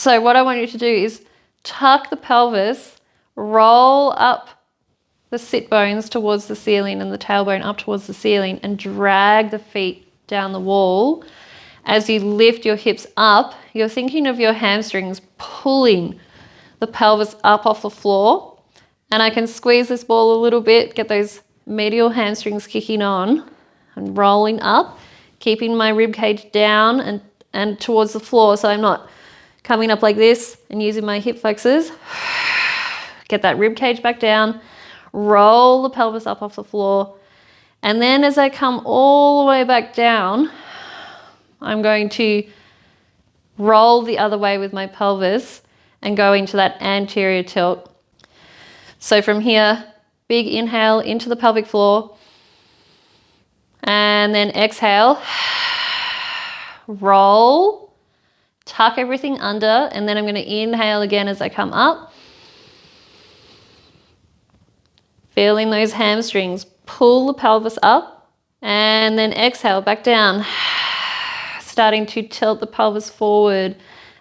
So what I want you to do is tuck the pelvis, roll up the sit bones towards the ceiling and the tailbone up towards the ceiling, and drag the feet down the wall. As you lift your hips up, you're thinking of your hamstrings pulling the pelvis up off the floor. And I can squeeze this ball a little bit, get those medial hamstrings kicking on and rolling up, keeping my rib cage down and towards the floor, so I'm not coming up like this and using my hip flexors. Get that rib cage back down, roll the pelvis up off the floor. And then as I come all the way back down, I'm going to roll the other way with my pelvis and go into that anterior tilt. So from here, big inhale into the pelvic floor, and then exhale, roll, tuck everything under, and then I'm going to inhale again as I come up. Feeling those hamstrings, pull the pelvis up, and then exhale back down. Starting to tilt the pelvis forward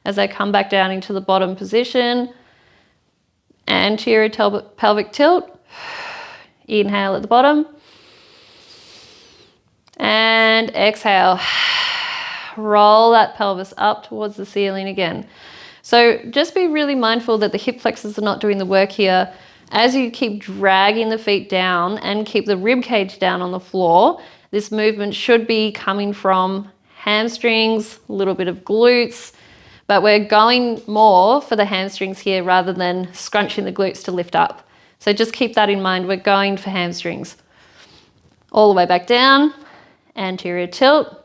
as I come back down into the bottom position. Anterior pelvic tilt. Inhale at the bottom. And exhale. Roll that pelvis up towards the ceiling again. So just be really mindful that the hip flexors are not doing the work here. As you keep dragging the feet down and keep the rib cage down on the floor, this movement should be coming from hamstrings, a little bit of glutes, but we're going more for the hamstrings here rather than scrunching the glutes to lift up. So just keep that in mind. We're going for hamstrings. All the way back down, anterior tilt,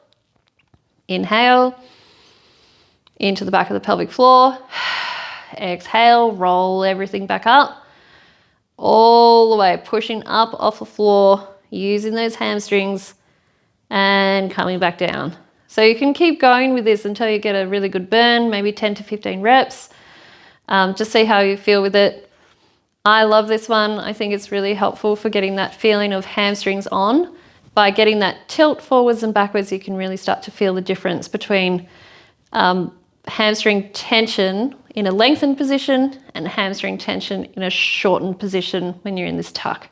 inhale, into the back of the pelvic floor, exhale, roll everything back up, all the way, pushing up off the floor, using those hamstrings, and coming back down. So you can keep going with this until you get a really good burn, maybe 10 to 15 reps. Just see how you feel with it. I love this one. I think it's really helpful for getting that feeling of hamstrings on. By getting that tilt forwards and backwards, you can really start to feel the difference between hamstring tension in a lengthened position and hamstring tension in a shortened position when you're in this tuck.